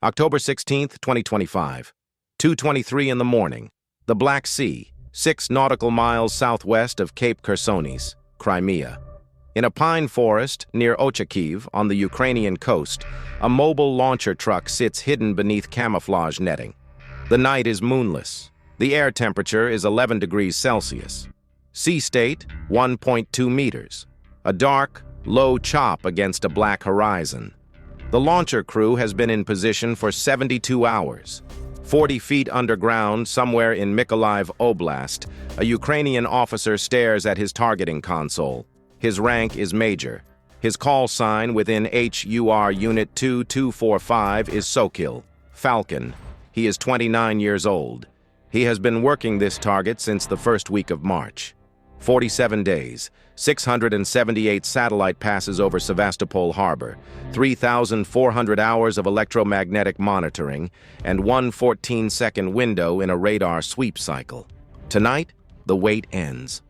October 16, 2025, 2:23 in the morning. The Black Sea, 6 nautical miles southwest of Cape Khersonis, Crimea. In a pine forest near Ochakiv on the Ukrainian coast, a mobile launcher truck sits hidden beneath camouflage netting. The night is moonless. The air temperature is 11 degrees Celsius. Sea state, 1.2 meters. A dark, low chop against a black horizon. The launcher crew has been in position for 72 hours. 40 feet underground, somewhere in Mykolaiv Oblast, a Ukrainian officer stares at his targeting console. His rank is Major. His call sign within HUR Unit 2245 is Sokil, Falcon. He is 29 years old. He has been working this target since the first week of March. 47 days, 678 satellite passes over Sevastopol harbor, 3,400 hours of electromagnetic monitoring, and one 14-second window in a radar sweep cycle. Tonight, the wait ends.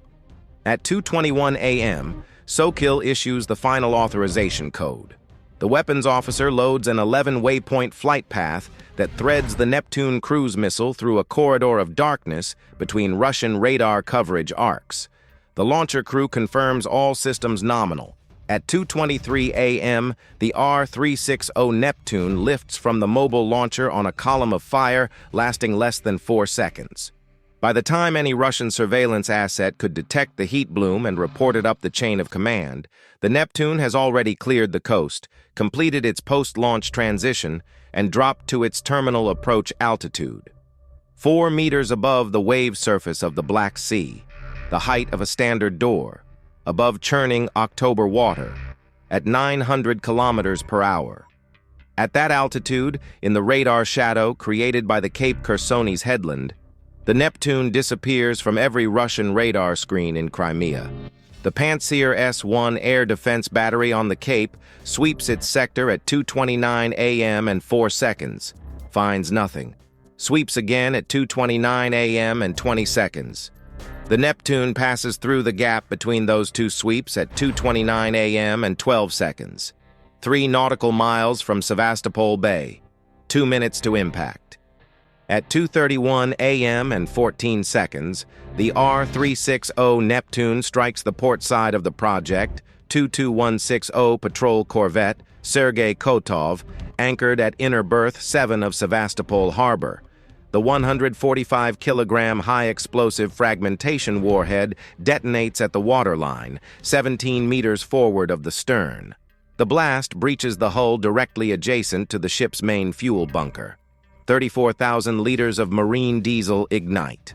At 2:21 a.m., Sokil issues the final authorization code. The weapons officer loads an 11-waypoint flight path that threads the Neptune cruise missile through a corridor of darkness between Russian radar coverage arcs. The launcher crew confirms all systems nominal. At 2:23 a.m., the R-360 Neptune lifts from the mobile launcher on a column of fire lasting less than 4 seconds. By the time any Russian surveillance asset could detect the heat bloom and report it up the chain of command, the Neptune has already cleared the coast, completed its post-launch transition, and dropped to its terminal approach altitude. 4 meters above the wave surface of the Black Sea, the height of a standard door, above churning October water, at 900 kilometers per hour. At that altitude, in the radar shadow created by the Cape Khersonis headland, the Neptune disappears from every Russian radar screen in Crimea. The Pantsir S-1 air defense battery on the Cape sweeps its sector at 2:29 a.m. and 4 seconds, finds nothing. Sweeps again at 2:29 a.m. and 20 seconds. The Neptune passes through the gap between those two sweeps at 2:29 a.m. and 12 seconds. 3 nautical miles from Sevastopol Bay. 2 minutes to impact. At 2:31 a.m. and 14 seconds, the R-360 Neptune strikes the port side of the project, 22160 patrol corvette Sergei Kotov, anchored at Inner Berth 7 of Sevastopol harbor. The 145-kilogram high-explosive fragmentation warhead detonates at the waterline, 17 meters forward of the stern. The blast breaches the hull directly adjacent to the ship's main fuel bunker. 34,000 liters of marine diesel ignite.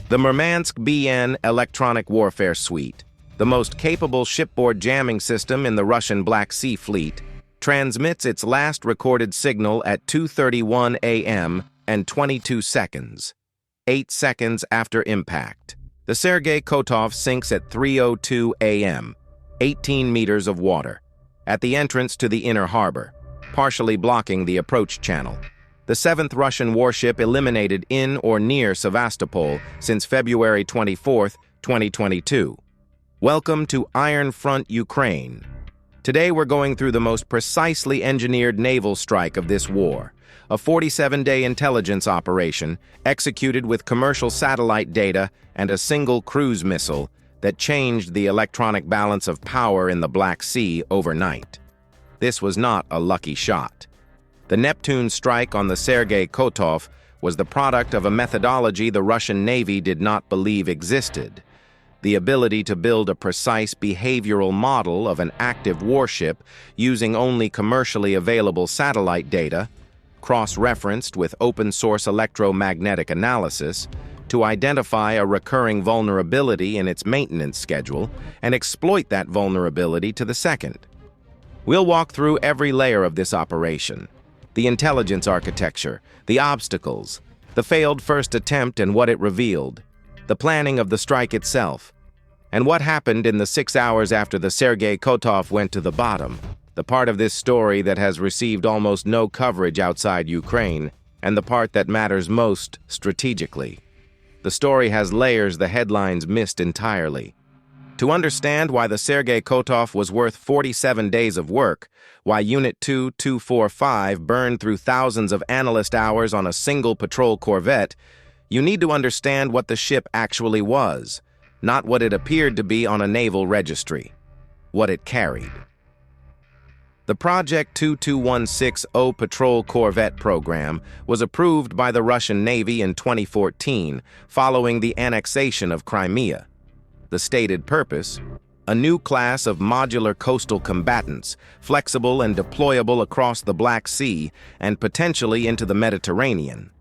The Murmansk BN electronic warfare suite, the most capable shipboard jamming system in the Russian Black Sea Fleet, transmits its last recorded signal at 2:31 a.m. and 22 seconds, 8 seconds after impact. The Sergei Kotov sinks at 3:02 a.m., 18 meters of water, at the entrance to the inner harbor, partially blocking the approach channel. The 7th Russian warship eliminated in or near Sevastopol since February 24, 2022. Welcome to Iron Front, Ukraine. Today we're going through the most precisely engineered naval strike of this war, a 47-day intelligence operation executed with commercial satellite data and a single cruise missile that changed the electronic balance of power in the Black Sea overnight. This was not a lucky shot. The Neptune strike on the Sergei Kotov was the product of a methodology the Russian Navy did not believe existed: the ability to build a precise behavioral model of an active warship using only commercially available satellite data, cross-referenced with open-source electromagnetic analysis, to identify a recurring vulnerability in its maintenance schedule and exploit that vulnerability to the second. We'll walk through every layer of this operation: the intelligence architecture, the obstacles, the failed first attempt and what it revealed, the planning of the strike itself, and what happened in the 6 hours after the Sergei Kotov went to the bottom, the part of this story that has received almost no coverage outside Ukraine, and the part that matters most strategically. The story has layers the headlines missed entirely. To understand why the Sergei Kotov was worth 47 days of work, why Unit 2245 burned through thousands of analyst hours on a single patrol corvette, you need to understand what the ship actually was, not what it appeared to be on a naval registry, what it carried. The Project 22160 Patrol Corvette program was approved by the Russian Navy in 2014 following the annexation of Crimea. The stated purpose: a new class of modular coastal combatants, flexible and deployable across the Black Sea and potentially into the Mediterranean.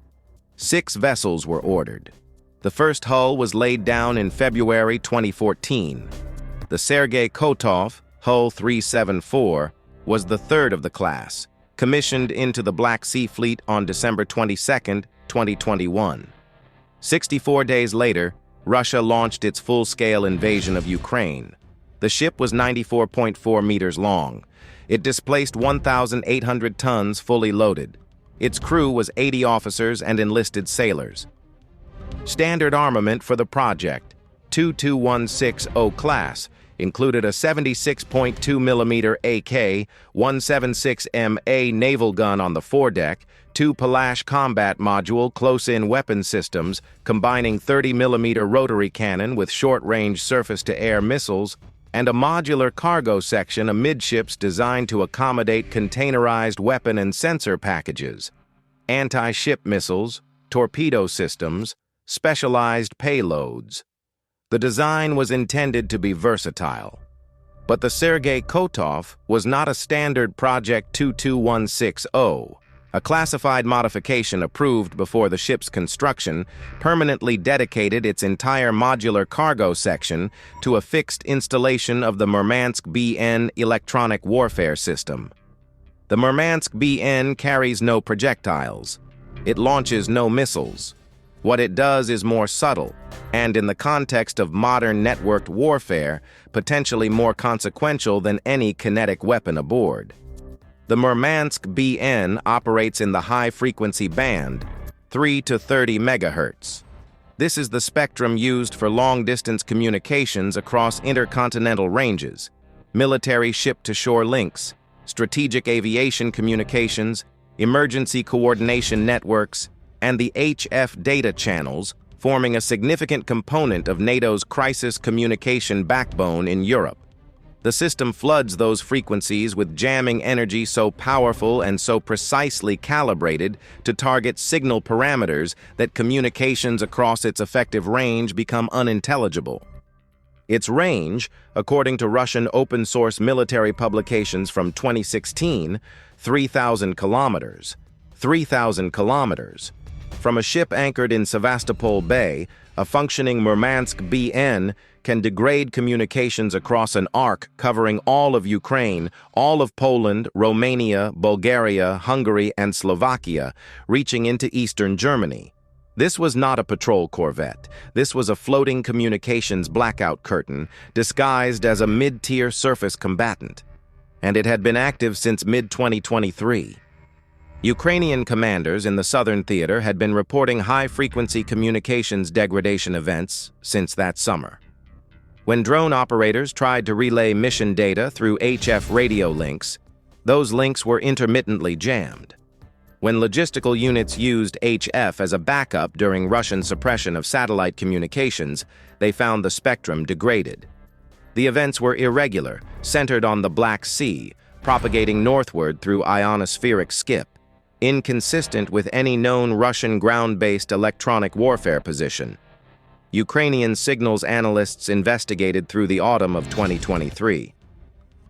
6 vessels were ordered. The first hull was laid down in February 2014. The Sergei Kotov, Hull 374, was the third of the class, commissioned into the Black Sea Fleet on December 22, 2021. 64 days later, Russia launched its full-scale invasion of Ukraine. The ship was 94.4 meters long. It displaced 1,800 tons fully loaded. Its crew was 80 officers and enlisted sailors. Standard armament for the Project 22160 class included a 76.2mm AK-176MA naval gun on the foredeck, 2 Palash combat module close-in weapon systems combining 30mm rotary cannon with short-range surface-to-air missiles, and a modular cargo section amidships designed to accommodate containerized weapon and sensor packages, anti-ship missiles, torpedo systems, specialized payloads. The design was intended to be versatile. But the Sergei Kotov was not a standard Project 22160. A classified modification approved before the ship's construction permanently dedicated its entire modular cargo section to a fixed installation of the Murmansk BN electronic warfare system. The Murmansk BN carries no projectiles. It launches no missiles. What it does is more subtle, and in the context of modern networked warfare, potentially more consequential than any kinetic weapon aboard. The Murmansk BN operates in the high-frequency band, 3 to 30 megahertz. This is the spectrum used for long-distance communications across intercontinental ranges, military ship-to-shore links, strategic aviation communications, emergency coordination networks, and the HF data channels, forming a significant component of NATO's crisis communication backbone in Europe. The system floods those frequencies with jamming energy so powerful and so precisely calibrated to target signal parameters that communications across its effective range become unintelligible. Its range, according to Russian open-source military publications from 2016, 3,000 kilometers. 3,000 kilometers. From a ship anchored in Sevastopol Bay, a functioning Murmansk BN can degrade communications across an arc covering all of Ukraine, all of Poland, Romania, Bulgaria, Hungary, and Slovakia, reaching into eastern Germany. This was not a patrol corvette. This was a floating communications blackout curtain disguised as a mid-tier surface combatant. And it had been active since mid-2023. Ukrainian commanders in the southern theater had been reporting high-frequency communications degradation events since that summer. When drone operators tried to relay mission data through HF radio links, those links were intermittently jammed. When logistical units used HF as a backup during Russian suppression of satellite communications, they found the spectrum degraded. The events were irregular, centered on the Black Sea, propagating northward through ionospheric skip, inconsistent with any known Russian ground-based electronic warfare position. Ukrainian signals analysts investigated through the autumn of 2023.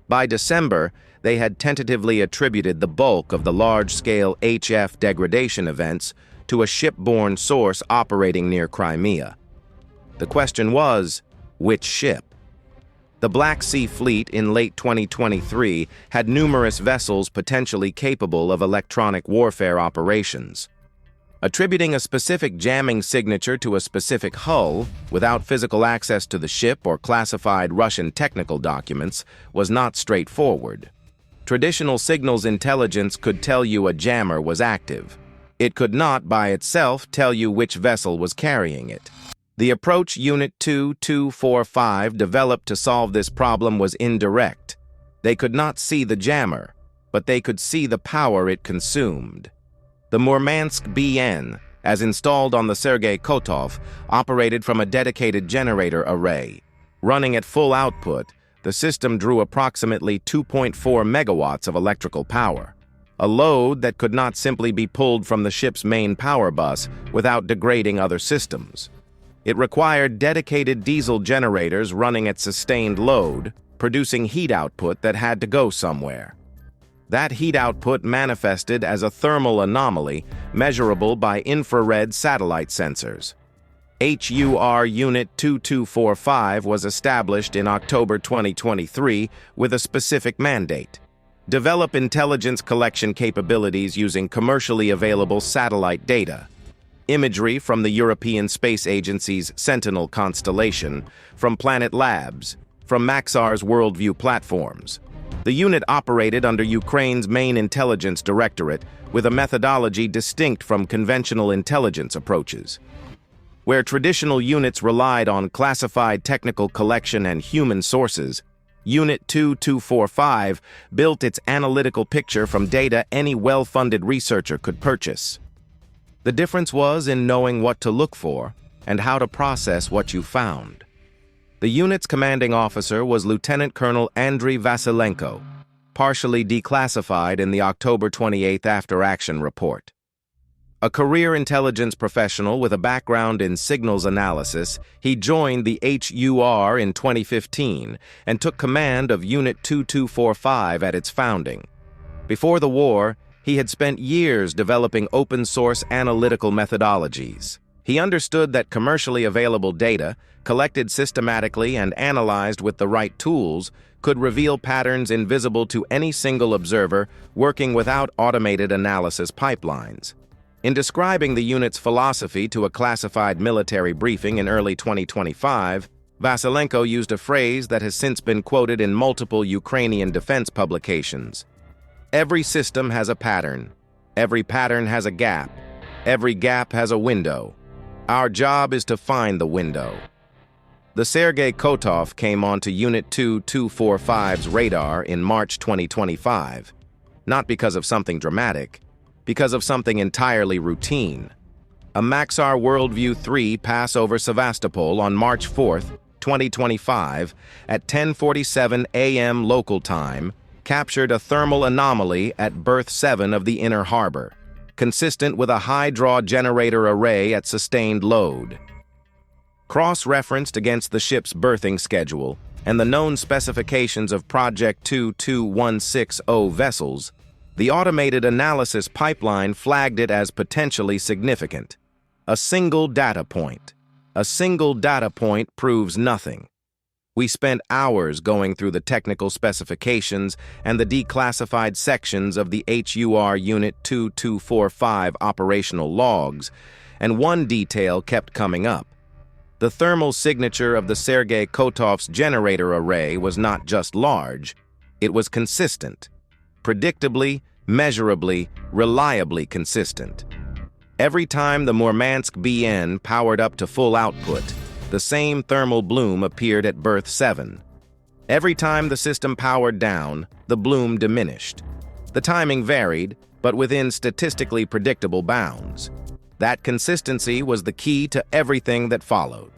By December, they had tentatively attributed the bulk of the large-scale HF degradation events to a shipborne source operating near Crimea. The question was, which ship? The Black Sea Fleet in late 2023 had numerous vessels potentially capable of electronic warfare operations. Attributing a specific jamming signature to a specific hull without physical access to the ship or classified Russian technical documents was not straightforward. Traditional signals intelligence could tell you a jammer was active. It could not, by itself, tell you which vessel was carrying it. The approach Unit 2245 developed to solve this problem was indirect. They could not see the jammer, but they could see the power it consumed. The Murmansk BN, as installed on the Sergei Kotov, operated from a dedicated generator array. Running at full output, the system drew approximately 2.4 megawatts of electrical power, a load that could not simply be pulled from the ship's main power bus without degrading other systems. It required dedicated diesel generators running at sustained load, producing heat output that had to go somewhere. That heat output manifested as a thermal anomaly measurable by infrared satellite sensors. HUR Unit 2245 was established in October 2023 with a specific mandate: develop intelligence collection capabilities using commercially available satellite data, imagery from the European Space Agency's Sentinel constellation, from Planet Labs, from Maxar's Worldview platforms. The unit operated under Ukraine's main intelligence directorate with a methodology distinct from conventional intelligence approaches. Where traditional units relied on classified technical collection and human sources, Unit 2245 built its analytical picture from data any well-funded researcher could purchase. The difference was in knowing what to look for and how to process what you found. The unit's commanding officer was Lieutenant Colonel Andriy Vasilenko, partially declassified in the October 28 after-action report. A career intelligence professional with a background in signals analysis, he joined the HUR in 2015 and took command of Unit 2245 at its founding. Before the war, he had spent years developing open-source analytical methodologies. He understood that commercially available data, collected systematically and analyzed with the right tools, could reveal patterns invisible to any single observer working without automated analysis pipelines. In describing the unit's philosophy to a classified military briefing in early 2025, Vasilenko used a phrase that has since been quoted in multiple Ukrainian defense publications. Every system has a pattern. Every pattern has a gap. Every gap has a window. Our job is to find the window. The Sergei Kotov came onto Unit 2245's radar in March 2025, not because of something dramatic, because of something entirely routine. A Maxar Worldview 3 pass over Sevastopol on March 4, 2025, at 10:47 a.m. local time, captured a thermal anomaly at berth 7 of the inner harbor, consistent with a high-draw generator array at sustained load. Cross-referenced against the ship's berthing schedule and the known specifications of Project 22160 vessels, the automated analysis pipeline flagged it as potentially significant. A single data point. A single data point proves nothing. We spent hours going through the technical specifications and the declassified sections of the HUR Unit 2245 operational logs, and one detail kept coming up. The thermal signature of the Sergei Kotov's generator array was not just large, it was consistent. Predictably, measurably, reliably consistent. Every time the Murmansk BN powered up to full output, the same thermal bloom appeared at berth 7. Every time the system powered down, the bloom diminished. The timing varied, but within statistically predictable bounds. That consistency was the key to everything that followed.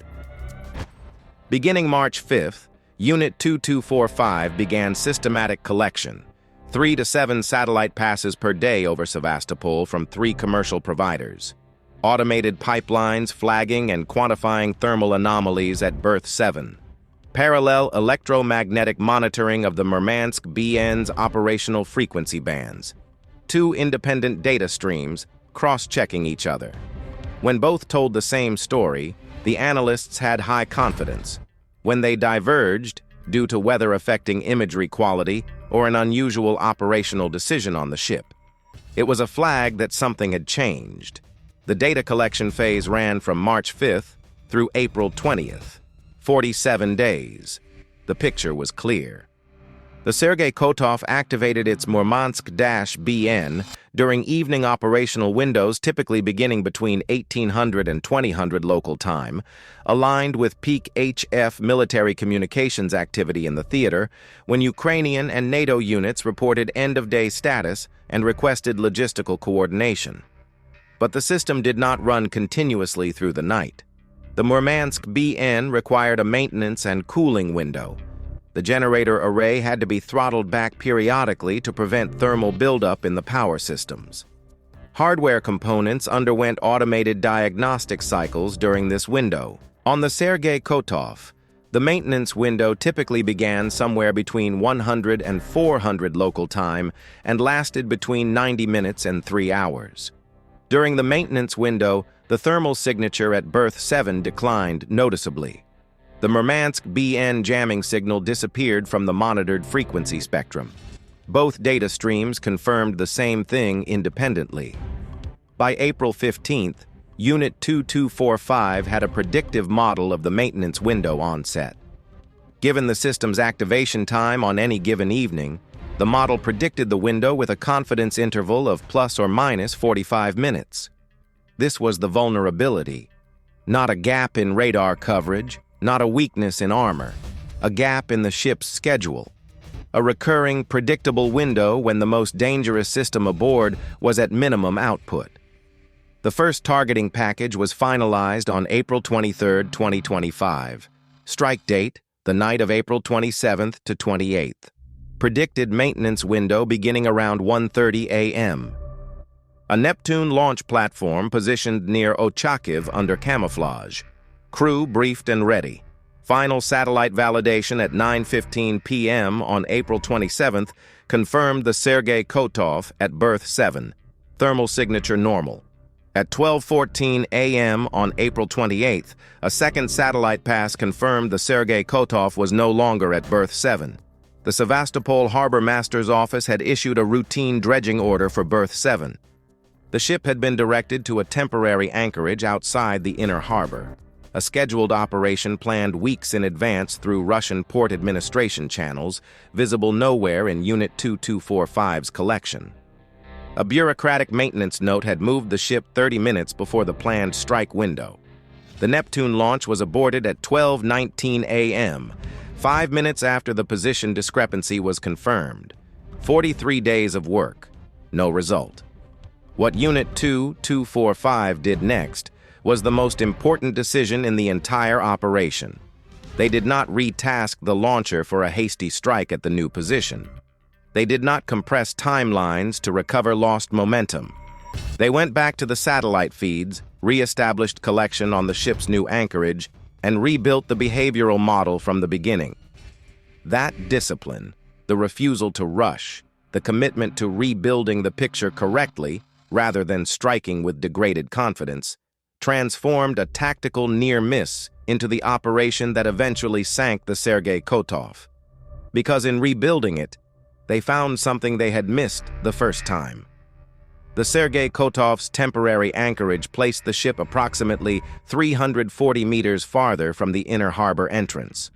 Beginning March 5th, Unit 2245 began systematic collection, 3 to 7 satellite passes per day over Sevastopol from 3 commercial providers. Automated pipelines flagging and quantifying thermal anomalies at berth 7. Parallel electromagnetic monitoring of the Murmansk BN's operational frequency bands. 2 independent data streams cross-checking each other. When both told the same story, the analysts had high confidence. When they diverged, due to weather affecting imagery quality or an unusual operational decision on the ship, it was a flag that something had changed. The data collection phase ran from March 5th through April 20th, 47 days. The picture was clear. The Sergei Kotov activated its Murmansk-BN during evening operational windows typically beginning between 1800 and 2000 local time, aligned with peak HF military communications activity in the theater, when Ukrainian and NATO units reported end-of-day status and requested logistical coordination. But the system did not run continuously through the night. The Murmansk-BN required a maintenance and cooling window. The generator array had to be throttled back periodically to prevent thermal buildup in the power systems. Hardware components underwent automated diagnostic cycles during this window. On the Sergei Kotov, the maintenance window typically began somewhere between 100 and 400 local time and lasted between 90 minutes and 3 hours. During the maintenance window, the thermal signature at berth 7 declined noticeably. The Murmansk-BN jamming signal disappeared from the monitored frequency spectrum. Both data streams confirmed the same thing independently. By April 15th, Unit 2245 had a predictive model of the maintenance window on set. Given the system's activation time on any given evening, the model predicted the window with a confidence interval of plus or minus 45 minutes. This was the vulnerability, not a gap in radar coverage, not a weakness in armor, a gap in the ship's schedule, a recurring, predictable window when the most dangerous system aboard was at minimum output. The first targeting package was finalized on April 23, 2025. Strike date, the night of April 27th to 28th. Predicted maintenance window beginning around 1:30 a.m. A Neptune launch platform positioned near Ochakiv under camouflage. Crew briefed and ready. Final satellite validation at 9:15 p.m. on April 27th confirmed the Sergei Kotov at berth 7. Thermal signature normal. At 12:14 a.m. on April 28th, a second satellite pass confirmed the Sergei Kotov was no longer at berth 7. The Sevastopol harbor master's office had issued a routine dredging order for berth 7. The ship had been directed to a temporary anchorage outside the inner harbor, a scheduled operation planned weeks in advance through Russian port administration channels, visible nowhere in Unit 2245's collection. A bureaucratic maintenance note had moved the ship 30 minutes before the planned strike window. The Neptune launch was aborted at 12:19 a.m., 5 minutes after the position discrepancy was confirmed. 43 days of work, no result. What Unit 2245 did next was the most important decision in the entire operation. They did not retask the launcher for a hasty strike at the new position. They did not compress timelines to recover lost momentum. They went back to the satellite feeds, re-established collection on the ship's new anchorage, and rebuilt the behavioral model from the beginning. That discipline, the refusal to rush, the commitment to rebuilding the picture correctly rather than striking with degraded confidence, transformed a tactical near-miss into the operation that eventually sank the Sergei Kotov. Because in rebuilding it, they found something they had missed the first time. The Sergei Kotov's temporary anchorage placed the ship approximately 340 meters farther from the inner harbor entrance.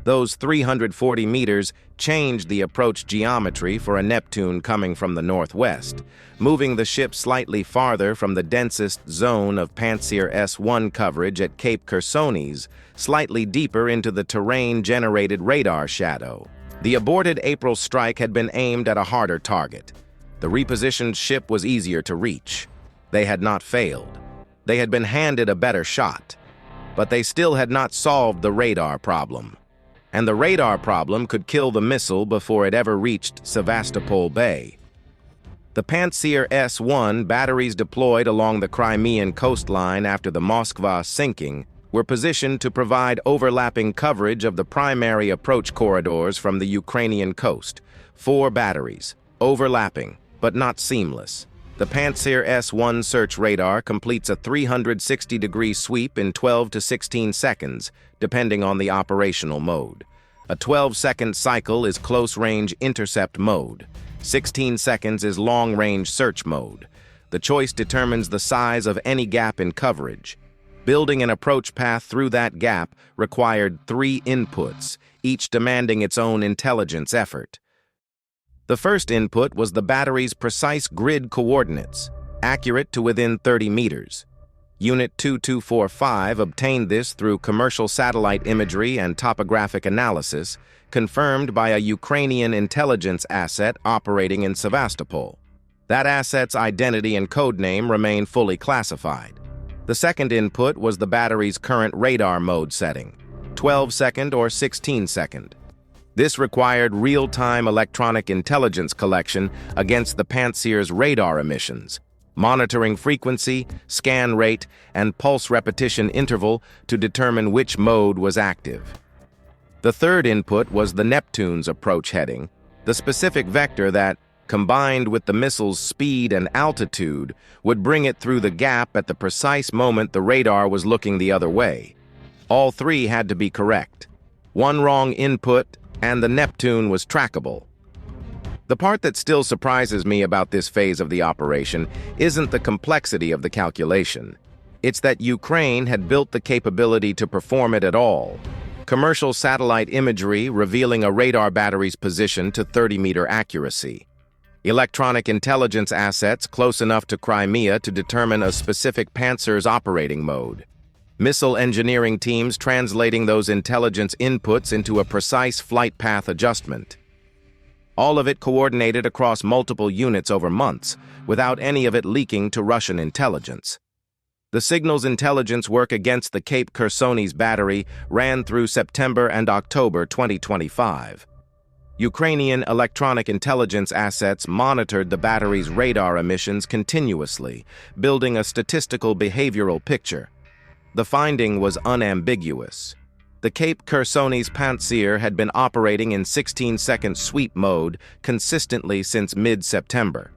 Those 340 meters changed the approach geometry for a Neptune coming from the northwest, moving the ship slightly farther from the densest zone of Pantsir S-1 coverage at Cape Chersonese, slightly deeper into the terrain-generated radar shadow. The aborted April strike had been aimed at a harder target. The repositioned ship was easier to reach. They had not failed. They had been handed a better shot. But they still had not solved the radar problem. And the radar problem could kill the missile before it ever reached Sevastopol Bay. The Pantsir S-1 batteries deployed along the Crimean coastline after the Moskva sinking were positioned to provide overlapping coverage of the primary approach corridors from the Ukrainian coast. 4 batteries, overlapping, but not seamless. The Pantsir S-1 search radar completes a 360-degree sweep in 12 to 16 seconds, depending on the operational mode. A 12-second cycle is close-range intercept mode. 16 seconds is long-range search mode. The choice determines the size of any gap in coverage. Building an approach path through that gap required 3 inputs, each demanding its own intelligence effort. The first input was the battery's precise grid coordinates, accurate to within 30 meters. Unit 2245 obtained this through commercial satellite imagery and topographic analysis, confirmed by a Ukrainian intelligence asset operating in Sevastopol. That asset's identity and codename remain fully classified. The second input was the battery's current radar mode setting, 12-second or 16-second. This required real-time electronic intelligence collection against the Pantsir's radar emissions, monitoring frequency, scan rate, and pulse repetition interval to determine which mode was active. The third input was the Neptune's approach heading, the specific vector that, combined with the missile's speed and altitude, would bring it through the gap at the precise moment the radar was looking the other way. All three had to be correct. One wrong input, and the Neptune was trackable. The part that still surprises me about this phase of the operation isn't the complexity of the calculation. It's that Ukraine had built the capability to perform it at all. Commercial satellite imagery revealing a radar battery's position to 30-meter accuracy. Electronic intelligence assets close enough to Crimea to determine a specific Pantsir's operating mode. Missile engineering teams translating those intelligence inputs into a precise flight path adjustment. All of it coordinated across multiple units over months, without any of it leaking to Russian intelligence. The signals intelligence work against the Cape Chersonese battery ran through September and October 2025. Ukrainian electronic intelligence assets monitored the battery's radar emissions continuously, building a statistical behavioral picture. The finding was unambiguous. The Cape Chersonese Pantsir had been operating in 16-second sweep mode consistently since mid-September.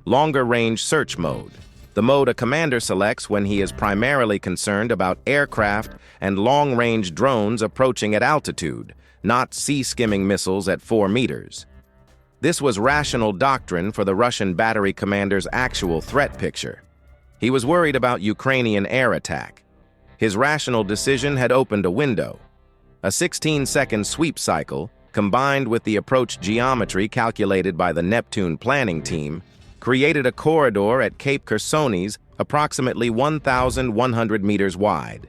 Longer-range search mode, the mode a commander selects when he is primarily concerned about aircraft and long-range drones approaching at altitude, not sea-skimming missiles at 4 meters. This was rational doctrine for the Russian battery commander's actual threat picture. He was worried about Ukrainian air attack. His rational decision had opened a window. A 16-second sweep cycle, combined with the approach geometry calculated by the Neptune planning team, created a corridor at Cape Chersonese approximately 1,100 meters wide.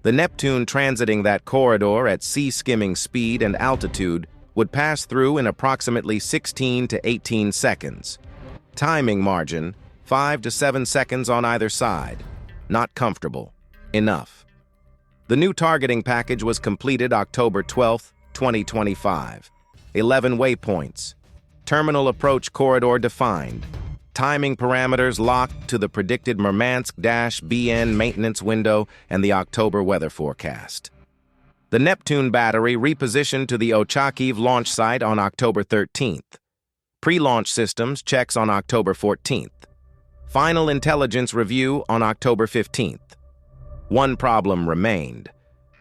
The Neptune transiting that corridor at sea-skimming speed and altitude would pass through in approximately 16 to 18 seconds. Timing margin, 5 to 7 seconds on either side. Not comfortable. Enough. The new targeting package was completed October 12, 2025. 11 waypoints. Terminal approach corridor defined. Timing parameters locked to the predicted Murmansk-BN maintenance window and the October weather forecast. The Neptune battery repositioned to the Ochakiv launch site on October 13th. Pre-launch systems checks on October 14th. Final intelligence review on October 15th. One problem remained.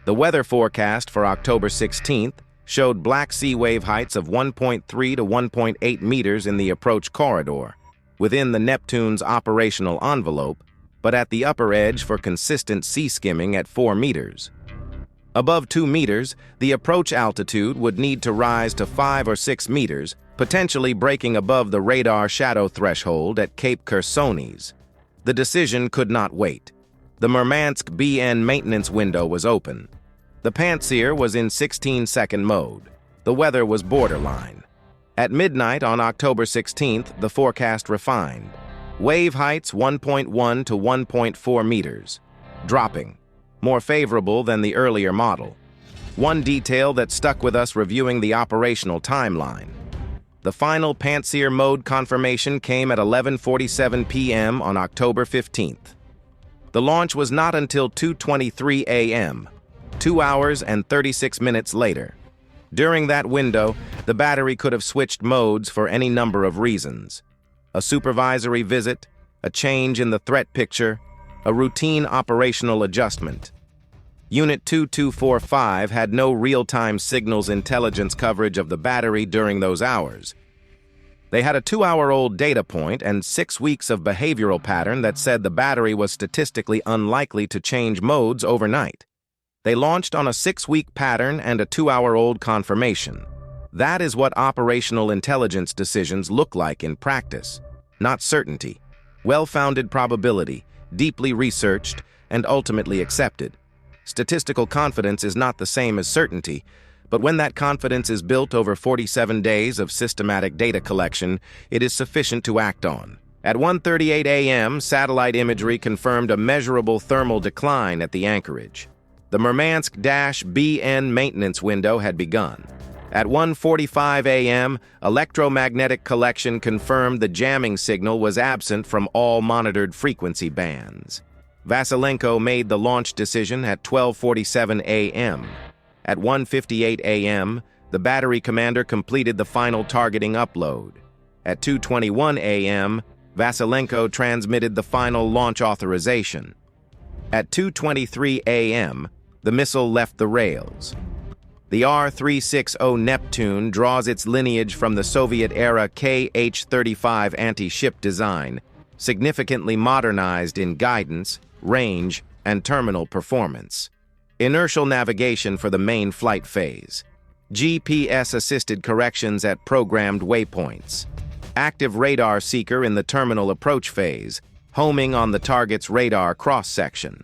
The weather forecast for October 16th showed black sea wave heights of 1.3 to 1.8 meters in the approach corridor, within the Neptune's operational envelope, but at the upper edge for consistent sea skimming at 4 meters. Above 2 meters, the approach altitude would need to rise to 5 or 6 meters, potentially breaking above the radar shadow threshold at Cape Chersonese. The decision could not wait. The Murmansk-BN maintenance window was open. The Pantsir was in 16-second mode. The weather was borderline. At midnight on October 16th, the forecast refined. Wave heights 1.1 to 1.4 meters. Dropping. More favorable than the earlier model. One detail that stuck with us reviewing the operational timeline. The final Pantsir mode confirmation came at 11:47 p.m. on October 15th. The launch was not until 2:23 a.m., 2 hours and 36 minutes later. During that window, the battery could have switched modes for any number of reasons. A supervisory visit, a change in the threat picture, a routine operational adjustment. Unit 2245 had no real-time signals intelligence coverage of the battery during those hours. They had a 2-hour-old data point and 6 weeks of behavioral pattern that said the battery was statistically unlikely to change modes overnight. They launched on a 6-week pattern and a 2-hour-old confirmation. That is what operational intelligence decisions look like in practice. Not certainty. Well-founded probability, deeply researched, and ultimately accepted. Statistical confidence is not the same as certainty, but when that confidence is built over 47 days of systematic data collection, it is sufficient to act on. At 1:38 a.m., satellite imagery confirmed a measurable thermal decline at the anchorage. The Murmansk-BN maintenance window had begun. At 1:45 a.m., electromagnetic collection confirmed the jamming signal was absent from all monitored frequency bands. Vasilenko made the launch decision at 12:47 a.m. At 1:58 a.m., the battery commander completed the final targeting upload. At 2:21 a.m., Vasilenko transmitted the final launch authorization. At 2:23 a.m., the missile left the rails. The R-360 Neptune draws its lineage from the Soviet-era Kh-35 anti-ship design, significantly modernized in guidance, range, and terminal performance. Inertial navigation for the main flight phase. GPS-assisted corrections at programmed waypoints. Active radar seeker in the terminal approach phase, homing on the target's radar cross-section.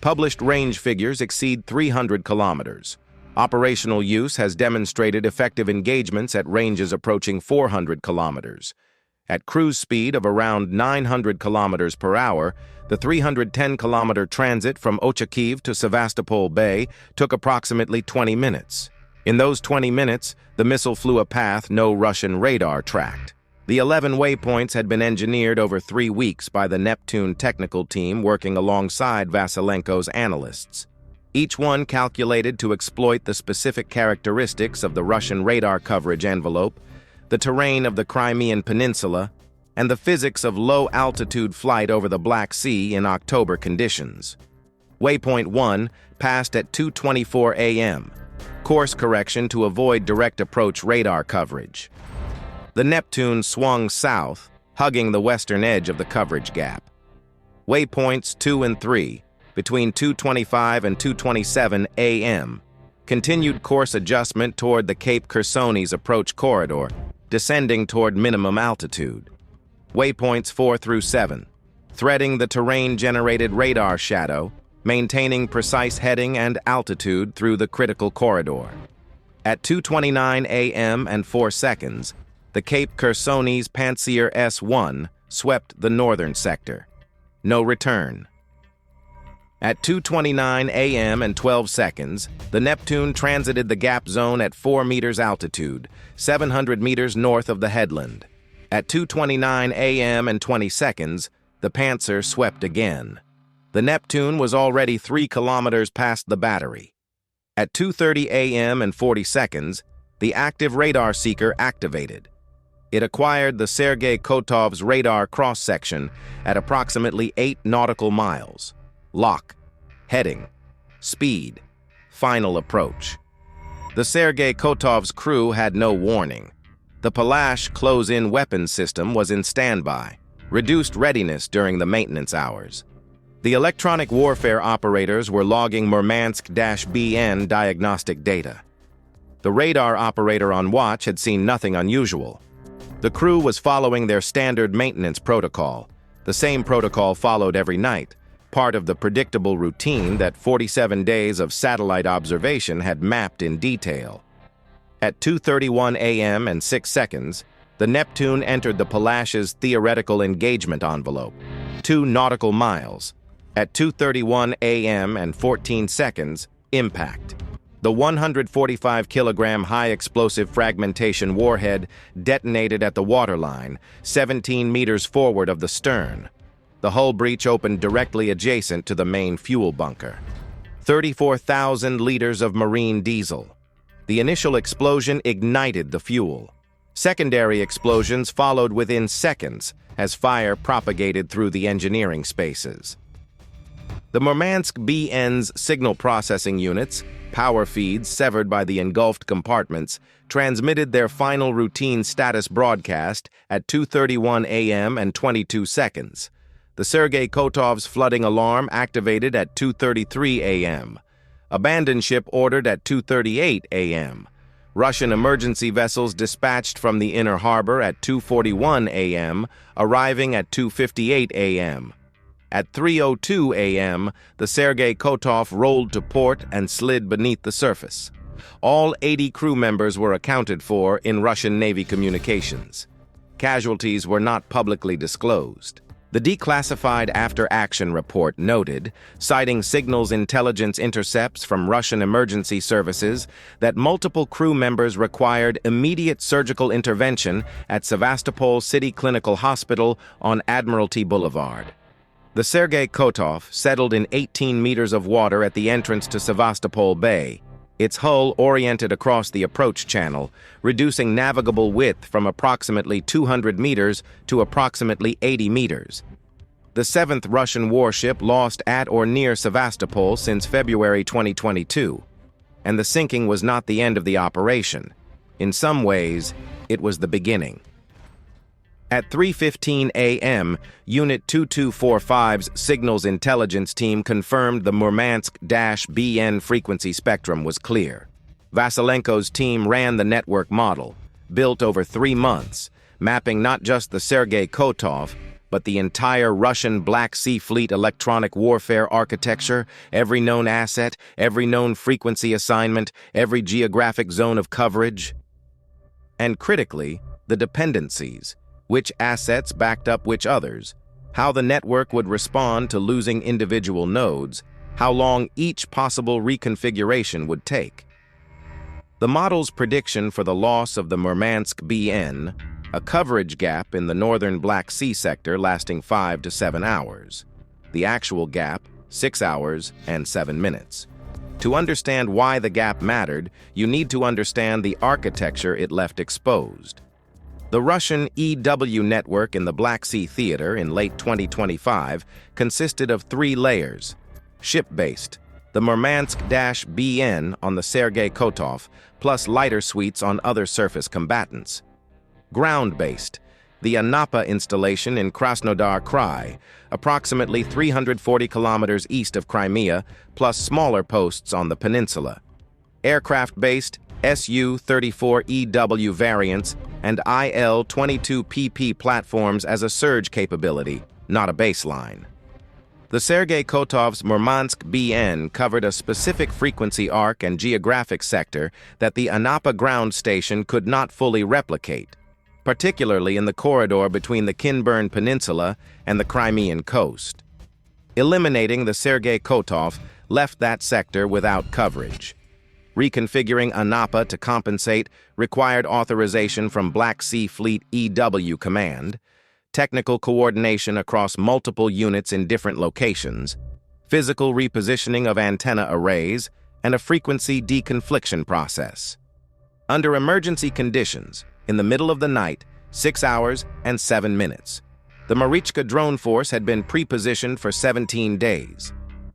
Published range figures exceed 300 kilometers. Operational use has demonstrated effective engagements at ranges approaching 400 kilometers. At cruise speed of around 900 kilometers per hour, the 310-kilometer transit from Ochakiv to Sevastopol Bay took approximately 20 minutes. In those 20 minutes, the missile flew a path no Russian radar tracked. The 11 waypoints had been engineered over 3 weeks by the Neptune technical team working alongside Vasilenko's analysts. Each one calculated to exploit the specific characteristics of the Russian radar coverage envelope, the terrain of the Crimean Peninsula, and the physics of low-altitude flight over the Black Sea in October conditions. Waypoint 1 passed at 2:24 a.m. Course correction to avoid direct approach radar coverage. The Neptune swung south, hugging the western edge of the coverage gap. Waypoints 2 and 3, between 2:25 and 2:27 a.m., continued course adjustment toward the Cape Chersonese approach corridor, descending toward minimum altitude. Waypoints 4 through 7, threading the terrain-generated radar shadow, maintaining precise heading and altitude through the critical corridor. At 2:29 a.m. and 4 seconds, the Cape Chersonese Pantsir S-1 swept the northern sector. No return. At 2:29 a.m. and 12 seconds, the Neptune transited the gap zone at 4 meters altitude, 700 meters north of the headland. At 2:29 a.m. and 20 seconds, the Pantsir swept again. The Neptune was already 3 kilometers past the battery. At 2:30 a.m. and 40 seconds, the active radar seeker activated. It acquired the Sergei Kotov's radar cross-section at approximately 8 nautical miles. Lock, heading, speed, final approach. The Sergei Kotov's crew had no warning. The Palash close-in weapons system was in standby, reduced readiness during the maintenance hours. The electronic warfare operators were logging Murmansk-BN diagnostic data. The radar operator on watch had seen nothing unusual. The crew was following their standard maintenance protocol, the same protocol followed every night, part of the predictable routine that 47 days of satellite observation had mapped in detail. At 2:31 a.m. and 6 seconds, the Neptune entered the Palash's theoretical engagement envelope, 2 nautical miles. At 2:31 a.m. and 14 seconds, impact. The 145-kilogram high-explosive fragmentation warhead detonated at the waterline, 17 meters forward of the stern. The hull breach opened directly adjacent to the main fuel bunker. 34,000 liters of marine diesel. The initial explosion ignited the fuel. Secondary explosions followed within seconds as fire propagated through the engineering spaces. The Murmansk-BN's signal processing units, power feeds severed by the engulfed compartments, transmitted their final routine status broadcast at 2:31 a.m. and 22 seconds. The Sergei Kotov's flooding alarm activated at 2:33 a.m. Abandon ship ordered at 2:38 a.m. Russian emergency vessels dispatched from the inner harbor at 2:41 a.m., arriving at 2:58 a.m. At 3:02 a.m., the Sergei Kotov rolled to port and slid beneath the surface. All 80 crew members were accounted for in Russian Navy communications. Casualties were not publicly disclosed. The declassified after-action report noted, citing signals intelligence intercepts from Russian emergency services, that multiple crew members required immediate surgical intervention at Sevastopol City Clinical Hospital on Admiralty Boulevard. The Sergei Kotov settled in 18 meters of water at the entrance to Sevastopol Bay, its hull oriented across the approach channel, reducing navigable width from approximately 200 meters to approximately 80 meters. The 7th Russian warship lost at or near Sevastopol since February 2022, and the sinking was not the end of the operation. In some ways, it was the beginning. At 3:15 a.m., Unit 2245's Signals Intelligence Team confirmed the Murmansk-BN frequency spectrum was clear. Vasilenko's team ran the network model, built over 3 months, mapping not just the Sergei Kotov, but the entire Russian Black Sea Fleet electronic warfare architecture, every known asset, every known frequency assignment, every geographic zone of coverage. And critically, the dependencies. Which assets backed up which others, how the network would respond to losing individual nodes, how long each possible reconfiguration would take. The model's prediction for the loss of the Murmansk-BN, a coverage gap in the northern Black Sea sector lasting 5 to 7 hours. The actual gap, 6 hours and 7 minutes. To understand why the gap mattered, you need to understand the architecture it left exposed. The Russian EW network in the Black Sea Theater in late 2025 consisted of 3 layers. Ship-based, the Murmansk-BN on the Sergei Kotov, plus lighter suites on other surface combatants. Ground-based, the Anapa installation in Krasnodar Krai, approximately 340 kilometers east of Crimea, plus smaller posts on the peninsula. Aircraft-based, Su-34EW variants and IL-22PP platforms as a surge capability, not a baseline. The Sergei Kotov's Murmansk-BN covered a specific frequency arc and geographic sector that the Anapa ground station could not fully replicate, particularly in the corridor between the Kinburn Peninsula and the Crimean coast. Eliminating the Sergei Kotov left that sector without coverage. Reconfiguring Anapa to compensate required authorization from Black Sea Fleet EW Command, technical coordination across multiple units in different locations, physical repositioning of antenna arrays, and a frequency deconfliction process. Under emergency conditions, in the middle of the night, 6 hours and 7 minutes, the Marichka drone force had been pre-positioned for 17 days.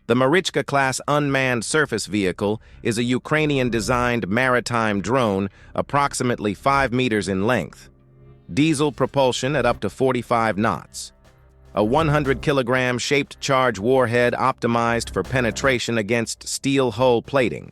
The Marichka-class unmanned surface vehicle is a Ukrainian-designed maritime drone approximately 5 meters in length. Diesel propulsion at up to 45 knots. A 100-kilogram shaped charge warhead optimized for penetration against steel hull plating.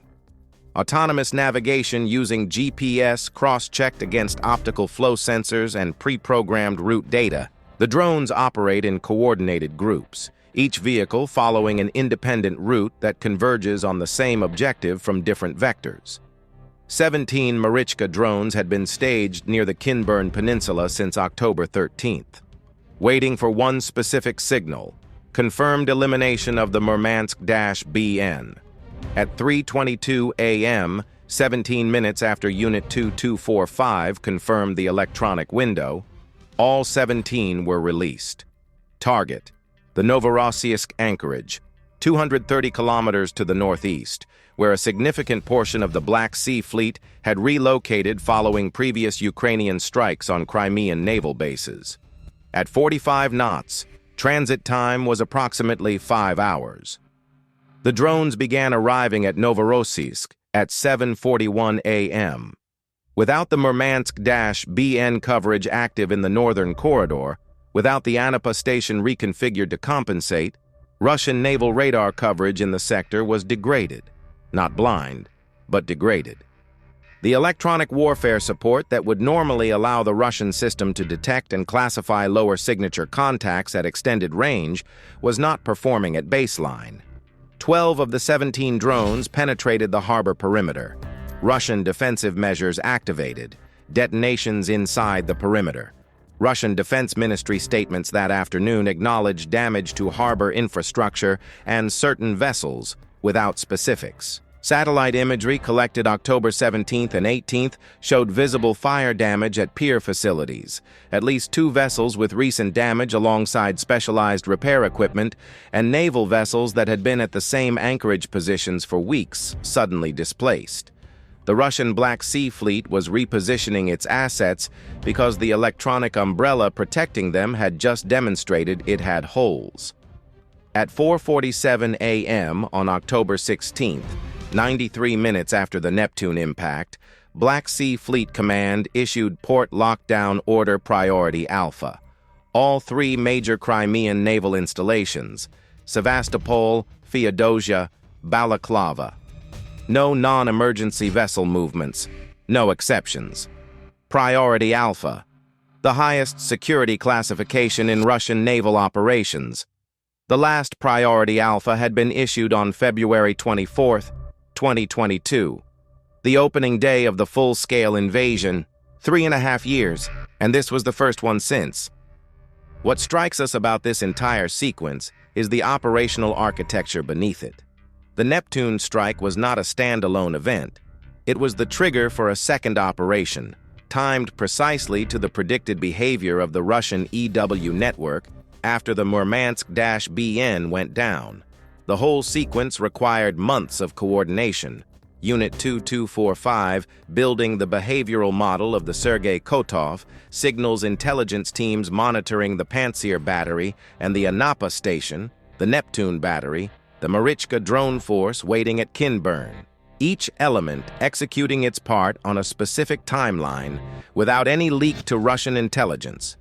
Autonomous navigation using GPS cross-checked against optical flow sensors and pre-programmed route data. The drones operate in coordinated groups, each vehicle following an independent route that converges on the same objective from different vectors. 17 Marichka drones had been staged near the Kinburn Peninsula since October 13th. Waiting for one specific signal, confirmed elimination of the Murmansk-BN. At 3:22 a.m., 17 minutes after Unit 2245 confirmed the electronic window, all 17 were released. Target: the Novorossiysk anchorage, 230 kilometers to the northeast, where a significant portion of the Black Sea Fleet had relocated following previous Ukrainian strikes on Crimean naval bases. At 45 knots, transit time was approximately 5 hours. The drones began arriving at Novorossiysk at 7:41 a.m. Without the Murmansk-BN coverage active in the northern corridor, without the Anapa station reconfigured to compensate, Russian naval radar coverage in the sector was degraded. Not blind, but degraded. The electronic warfare support that would normally allow the Russian system to detect and classify lower signature contacts at extended range was not performing at baseline. 12 of the 17 drones penetrated the harbor perimeter. Russian defensive measures activated. Detonations inside the perimeter. Russian Defense Ministry statements that afternoon acknowledged damage to harbor infrastructure and certain vessels, without specifics. Satellite imagery collected October 17th and 18th showed visible fire damage at pier facilities, at least 2 vessels with recent damage alongside specialized repair equipment, and naval vessels that had been at the same anchorage positions for weeks suddenly displaced. The Russian Black Sea Fleet was repositioning its assets because the electronic umbrella protecting them had just demonstrated it had holes. At 4:47 a.m. on October 16th, 93 minutes after the Neptune impact, Black Sea Fleet Command issued Port Lockdown Order Priority Alpha. All 3 major Crimean naval installations, Sevastopol, Feodosia, Balaklava. No non-emergency vessel movements, no exceptions. Priority Alpha, the highest security classification in Russian naval operations. The last Priority Alpha had been issued on February 24th, 2022, the opening day of the full-scale invasion, 3.5 years, and this was the first one since. What strikes us about this entire sequence is the operational architecture beneath it. The Neptune strike was not a standalone event. It was the trigger for a second operation, timed precisely to the predicted behavior of the Russian EW network after the Murmansk-BN went down. The whole sequence required months of coordination. Unit 2245, building the behavioral model of the Sergei Kotov, signals intelligence teams monitoring the Pantsir battery and the Anapa station, the Neptune battery, the Marichka drone force waiting at Kinburn. Each element executing its part on a specific timeline without any leak to Russian intelligence.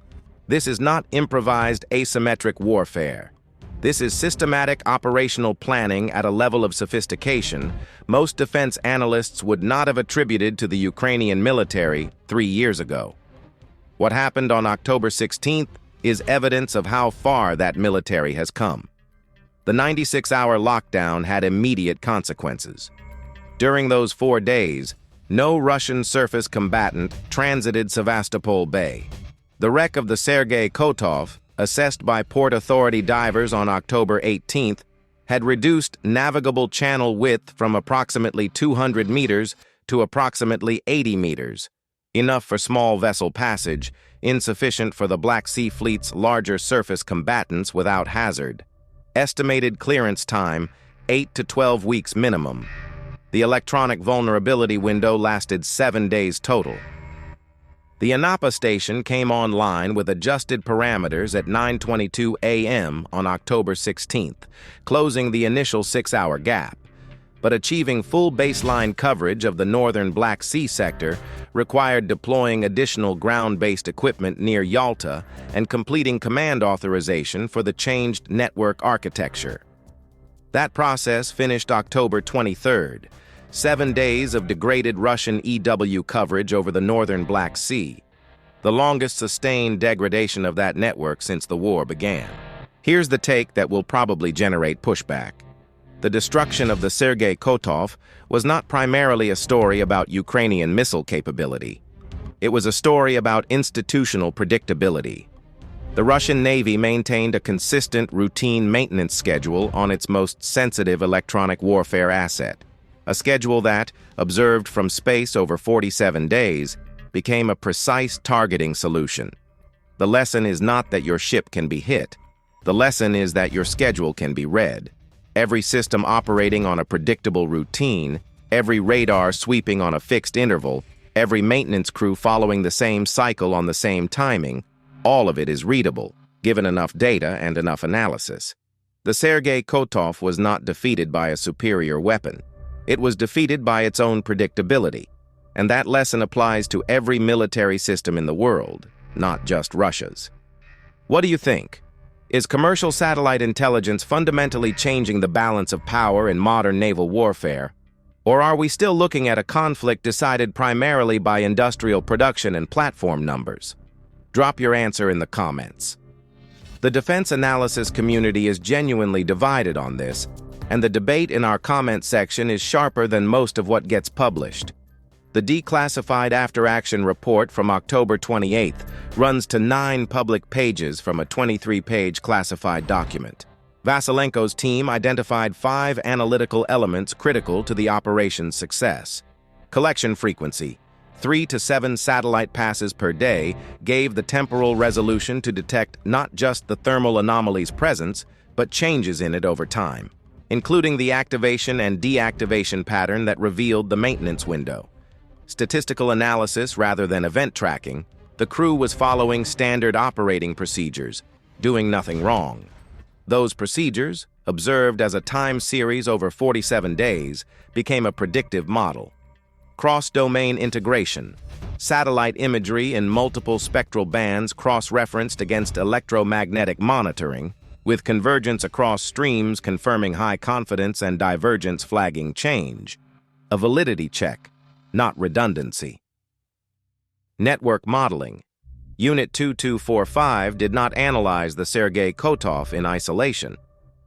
This is not improvised asymmetric warfare. This is systematic operational planning at a level of sophistication most defense analysts would not have attributed to the Ukrainian military 3 years ago. What happened on October 16th is evidence of how far that military has come. The 96-hour lockdown had immediate consequences. During those 4 days, no Russian surface combatant transited Sevastopol Bay. The wreck of the Sergei Kotov, assessed by Port Authority divers on October 18th, had reduced navigable channel width from approximately 200 meters to approximately 80 meters, enough for small vessel passage, insufficient for the Black Sea Fleet's larger surface combatants without hazard. Estimated clearance time, 8 to 12 weeks minimum. The electronic vulnerability window lasted 7 days total. The Anapa station came online with adjusted parameters at 9:22 a.m. on October 16th, closing the initial 6-hour gap. But achieving full baseline coverage of the northern Black Sea sector required deploying additional ground-based equipment near Yalta and completing command authorization for the changed network architecture. That process finished October 23rd. 7 days of degraded Russian EW coverage over the northern Black Sea, the longest sustained degradation of that network since the war began. Here's the take that will probably generate pushback. The destruction of the Sergei Kotov was not primarily a story about Ukrainian missile capability. It was a story about institutional predictability. The Russian Navy maintained a consistent, routine maintenance schedule on its most sensitive electronic warfare asset. A schedule that, observed from space over 47 days, became a precise targeting solution. The lesson is not that your ship can be hit. The lesson is that your schedule can be read. Every system operating on a predictable routine, every radar sweeping on a fixed interval, every maintenance crew following the same cycle on the same timing, all of it is readable, given enough data and enough analysis. The Sergei Kotov was not defeated by a superior weapon. It was defeated by its own predictability, and that lesson applies to every military system in the world, not just Russia's. What do you think? Is commercial satellite intelligence fundamentally changing the balance of power in modern naval warfare? Or are we still looking at a conflict decided primarily by industrial production and platform numbers? Drop your answer in the comments. The defense analysis community is genuinely divided on this, and the debate in our comment section is sharper than most of what gets published. The declassified after-action report from October 28th runs to 9 public pages from a 23-page classified document. Vasilenko's team identified 5 analytical elements critical to the operation's success. Collection frequency, 3 to 7 satellite passes per day, gave the temporal resolution to detect not just the thermal anomaly's presence, but changes in it over time, including the activation and deactivation pattern that revealed the maintenance window. Statistical analysis rather than event tracking, the crew was following standard operating procedures, doing nothing wrong. Those procedures, observed as a time series over 47 days, became a predictive model. Cross-domain integration, satellite imagery in multiple spectral bands cross-referenced against electromagnetic monitoring, with convergence across streams confirming high confidence and divergence flagging change. A validity check, not redundancy. Network modeling. Unit 2245 did not analyze the Sergei Kotov in isolation.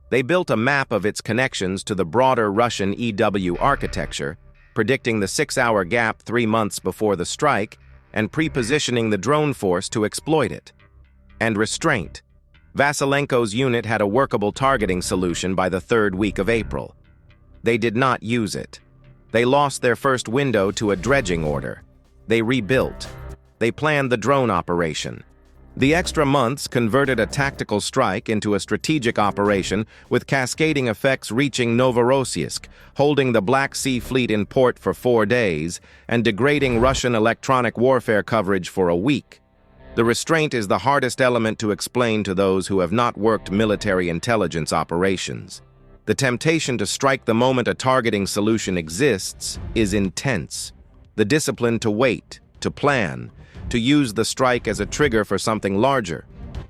They built a map of its connections to the broader Russian EW architecture, predicting the 6-hour gap 3 months before the strike and pre-positioning the drone force to exploit it. And restraint. Vasilenko's unit had a workable targeting solution by the 3rd week of April. They did not use it. They lost their first window to a dredging order. They rebuilt. They planned the drone operation. The extra months converted a tactical strike into a strategic operation with cascading effects reaching Novorossiysk, holding the Black Sea Fleet in port for 4 days, and degrading Russian electronic warfare coverage for a week. The restraint is the hardest element to explain to those who have not worked military intelligence operations. The temptation to strike the moment a targeting solution exists is intense. The discipline to wait, to plan, to use the strike as a trigger for something larger.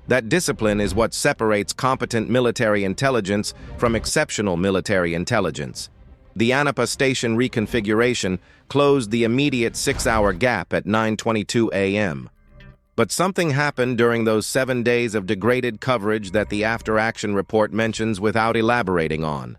That discipline is what separates competent military intelligence from exceptional military intelligence. The Anapa station reconfiguration closed the immediate 6-hour gap at 9:22 a.m. But something happened during those 7 days of degraded coverage that the after-action report mentions without elaborating on.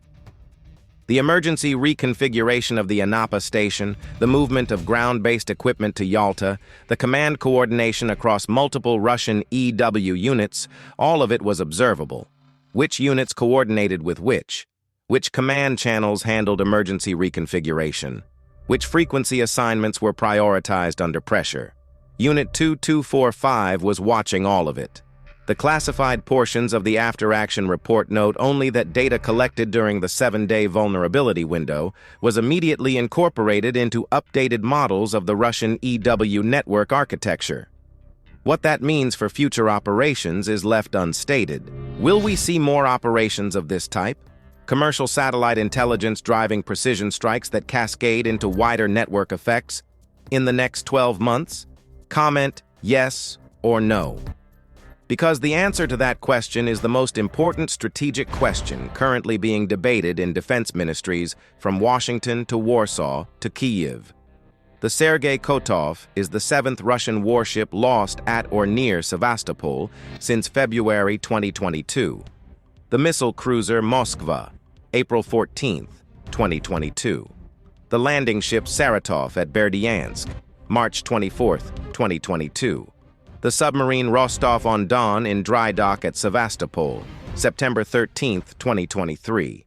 The emergency reconfiguration of the Anapa station, the movement of ground-based equipment to Yalta, the command coordination across multiple Russian EW units, all of it was observable. Which units coordinated with which? Which command channels handled emergency reconfiguration? Which frequency assignments were prioritized under pressure? Unit 2245 was watching all of it. The classified portions of the after-action report note only that data collected during the 7-day vulnerability window was immediately incorporated into updated models of the Russian EW network architecture. What that means for future operations is left unstated. Will we see more operations of this type? Commercial satellite intelligence driving precision strikes that cascade into wider network effects in the next 12 months? Comment yes or no. Because the answer to that question is the most important strategic question currently being debated in defense ministries from Washington to Warsaw to Kyiv. The Sergei Kotov is the 7th Russian warship lost at or near Sevastopol since February 2022. The missile cruiser Moskva, April 14, 2022. The landing ship Saratov at Berdyansk, March 24, 2022. The submarine Rostov-on-Don in dry dock at Sevastopol, September 13, 2023.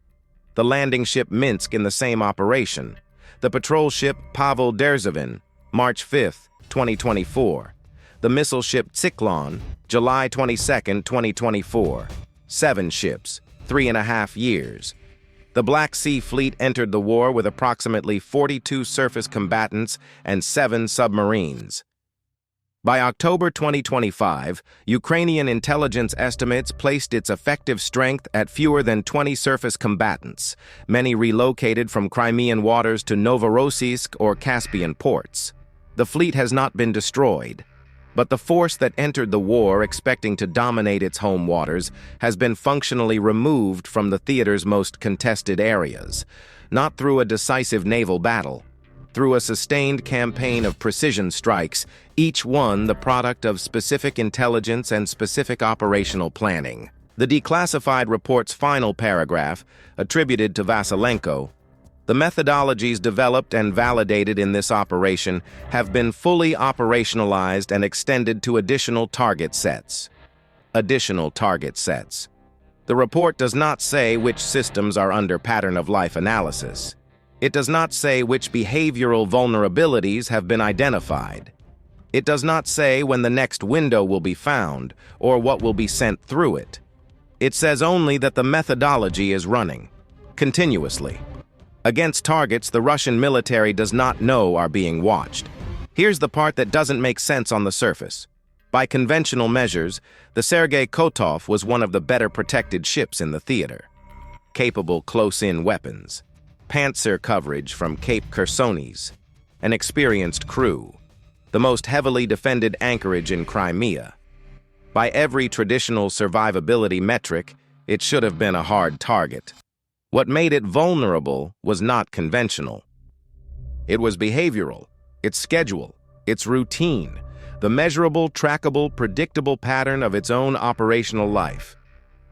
The landing ship Minsk in the same operation. The patrol ship Pavel Derzhavin, March 5, 2024. The missile ship Tsiklon, July 22, 2024. 7 ships, 3.5 years. The Black Sea Fleet entered the war with approximately 42 surface combatants and 7 submarines. By October 2025, Ukrainian intelligence estimates placed its effective strength at fewer than 20 surface combatants, many relocated from Crimean waters to Novorossiysk or Caspian ports. The fleet has not been destroyed, But the force that entered the war expecting to dominate its home waters has been functionally removed from the theater's most contested areas, not through a decisive naval battle, through a sustained campaign of precision strikes, each one the product of specific intelligence and specific operational planning. The declassified report's final paragraph, attributed to Vasilenko, the methodologies developed and validated in this operation have been fully operationalized and extended to additional target sets. Additional target sets. The report does not say which systems are under pattern-of-life analysis. It does not say which behavioral vulnerabilities have been identified. It does not say when the next window will be found or what will be sent through it. It says only that the methodology is running, continuously, against targets the Russian military does not know are being watched. Here's the part that doesn't make sense on the surface. By conventional measures, the Sergei Kotov was one of the better protected ships in the theater. Capable close-in weapons, panzer coverage from Cape Chersonese, an experienced crew, the most heavily defended anchorage in Crimea. By every traditional survivability metric, it should have been a hard target. What made it vulnerable was not conventional. It was behavioral, its schedule, its routine, the measurable, trackable, predictable pattern of its own operational life.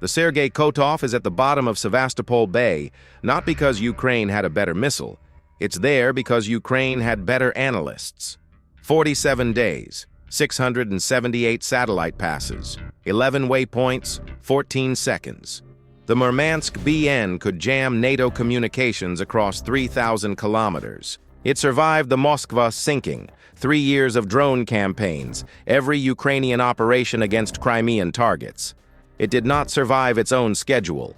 The Sergei Kotov is at the bottom of Sevastopol Bay, not because Ukraine had a better missile. It's there because Ukraine had better analysts. 47 days, 678 satellite passes, 11 waypoints, 14 seconds. The Murmansk BN could jam NATO communications across 3,000 kilometers. It survived the Moskva sinking, 3 years of drone campaigns, every Ukrainian operation against Crimean targets. It did not survive its own schedule.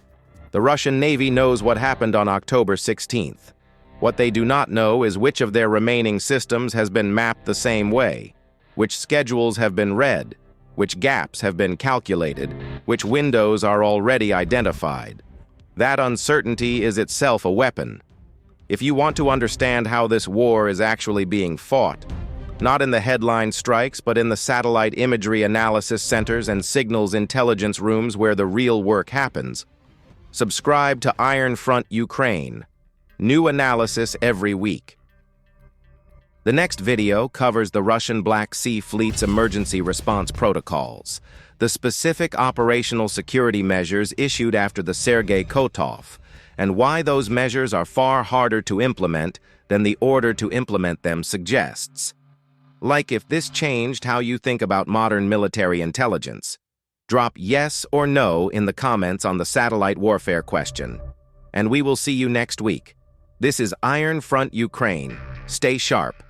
The Russian Navy knows what happened on October 16th. What they do not know is which of their remaining systems has been mapped the same way, which schedules have been read, which gaps have been calculated, which windows are already identified. That uncertainty is itself a weapon. If you want to understand how this war is actually being fought, not in the headline strikes, but in the satellite imagery analysis centers and signals intelligence rooms where the real work happens, subscribe to Iron Front Ukraine. New analysis every week. The next video covers the Russian Black Sea Fleet's emergency response protocols, the specific operational security measures issued after the Sergei Kotov, and why those measures are far harder to implement than the order to implement them suggests. Like if this changed how you think about modern military intelligence. Drop yes or no in the comments on the satellite warfare question. And we will see you next week. This is Iron Front Ukraine. Stay sharp.